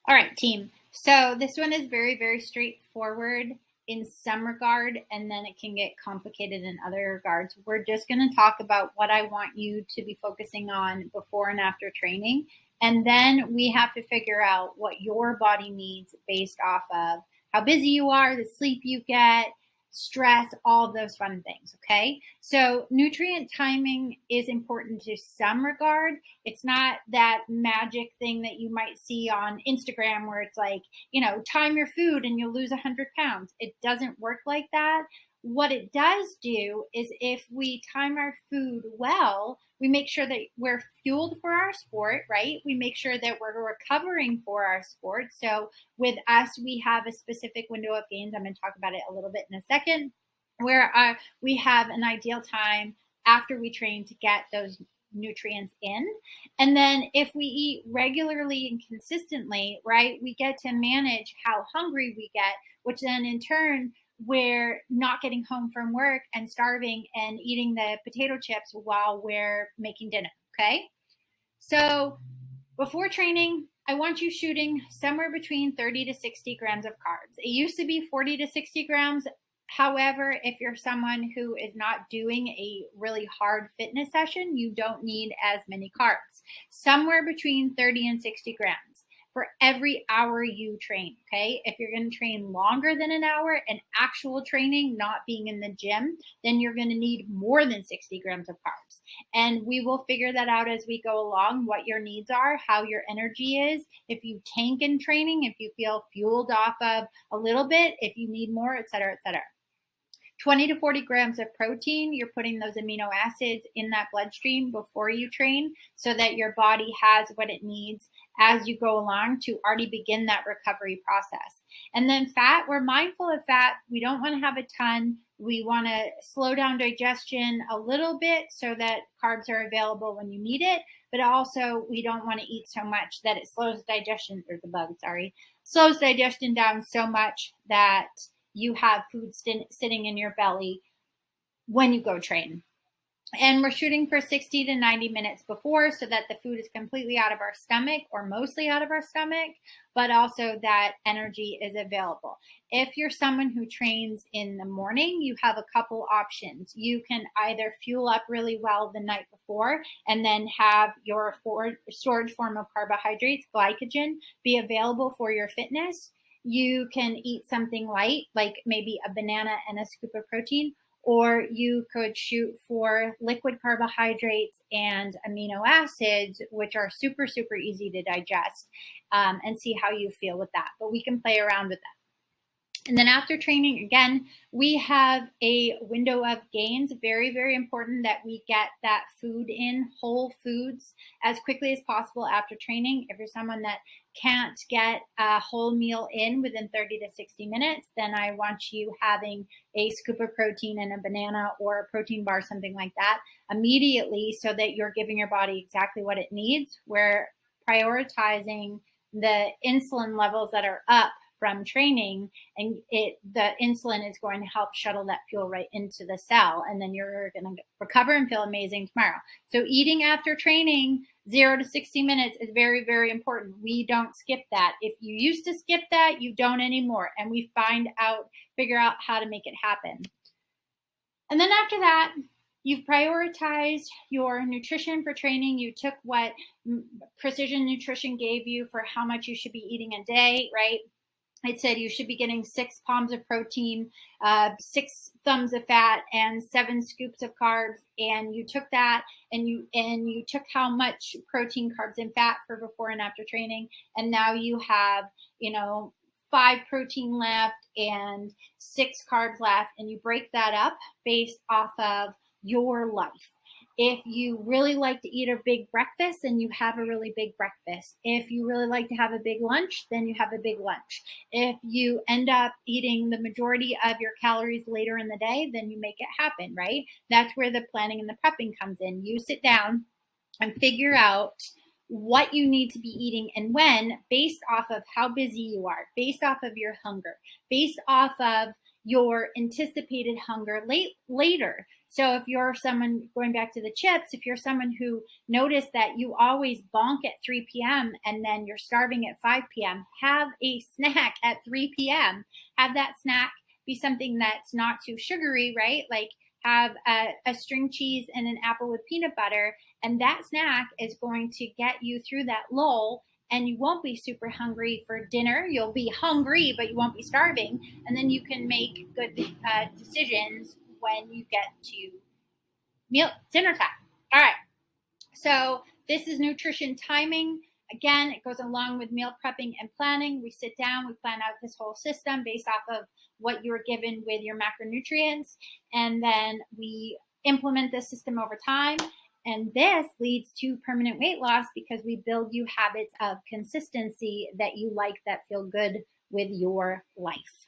All right, team. So this one is very, very straightforward in some regard, and then it can get complicated in other regards. We're just going to talk about what I want you to be focusing on before and after training. And then we have to figure out what your body needs based off of how busy you are, the sleep you get, stress, all of those fun things. Okay. So nutrient timing is important to some regard. It's not that magic thing that you might see on Instagram where it's like, time your food and you'll lose 100 pounds. It doesn't work like that. What it does do is if we time our food well, we make sure that we're fueled for our sport, right? We make sure that we're recovering for our sport. So with us, we have a specific window of gains. I'm going to talk about it a little bit in a second, where we have an ideal time after we train to get those nutrients in. And then if we eat regularly and consistently, right, we get to manage how hungry we get, which then in turn, we're not getting home from work and starving and eating the potato chips while we're making dinner. Okay. So before training, I want you shooting somewhere between 30 to 60 grams of carbs. It used to be 40 to 60 grams. However, if you're someone who is not doing a really hard fitness session, you don't need as many carbs. Somewhere between 30 and 60 grams for every hour you train, okay? If you're going to train longer than an hour and actual training, not being in the gym, then you're going to need more than 60 grams of carbs. And we will figure that out as we go along, what your needs are, how your energy is, if you tank in training, if you feel fueled off of a little bit, if you need more, et cetera, et cetera. 20 to 40 grams of protein, you're putting those amino acids in that bloodstream before you train so that your body has what it needs as you go along to already begin that recovery process. And then fat, we're mindful of fat. We don't want to have a ton. We want to slow down digestion a little bit so that carbs are available when you need it. But also we don't want to eat so much that it slows digestion. There's a bug, slows digestion down so much that you have food sitting in your belly when you go train. And we're shooting for 60 to 90 minutes before so that the food is completely out of our stomach or mostly out of our stomach, but also that energy is available. If you're someone who trains in the morning, you have a couple options. You can either fuel up really well the night before and then have your storage form of carbohydrates, glycogen, be available for your fitness. You can eat something light, like maybe a banana and a scoop of protein, or you could shoot for liquid carbohydrates and amino acids, which are super, super easy to digest, and see how you feel with that. But we can play around with that. And then after training, again, we have a window of gains. Very, very important that we get that food in, whole foods, as quickly as possible after training. If you're someone that can't get a whole meal in within 30 to 60 minutes, then I want you having a scoop of protein and a banana or a protein bar, something like that, immediately so that you're giving your body exactly what it needs. We're prioritizing the insulin levels that are up from training, and the insulin is going to help shuttle that fuel right into the cell, and then you're going to recover and feel amazing tomorrow. So eating after training 0 to 60 minutes is very, very important. We don't skip that. If you used to skip that, you don't anymore, and we figure out how to make it happen. And then after that, you've prioritized your nutrition for training. You took what Precision Nutrition gave you for how much you should be eating a day, right? It said you should be getting 6 palms of protein, 6 thumbs of fat, and 7 scoops of carbs. And you took that and you took how much protein, carbs, and fat for before and after training. And now you have, 5 protein left and 6 carbs left. And you break that up based off of your life. If you really like to eat a big breakfast, then you have a really big breakfast. If you really like to have a big lunch, then you have a big lunch. If you end up eating the majority of your calories later in the day, then you make it happen, right? That's where the planning and the prepping comes in. You sit down and figure out what you need to be eating and when, based off of how busy you are, based off of your hunger, based off of your anticipated hunger later. So if you're someone, going back to the chips, if you're someone who noticed that you always bonk at 3 p.m. and then you're starving at 5 p.m., have a snack at 3 p.m. Have that snack be something that's not too sugary, right? Like have a string cheese and an apple with peanut butter, and that snack is going to get you through that lull, and you won't be super hungry for dinner. You'll be hungry, but you won't be starving, and then you can make good decisions when you get to dinner time. All right, so this is nutrition timing. Again, it goes along with meal prepping and planning. We sit down, we plan out this whole system based off of what you were given with your macronutrients, and then we implement this system over time. And this leads to permanent weight loss because we build you habits of consistency that you like, that feel good with your life.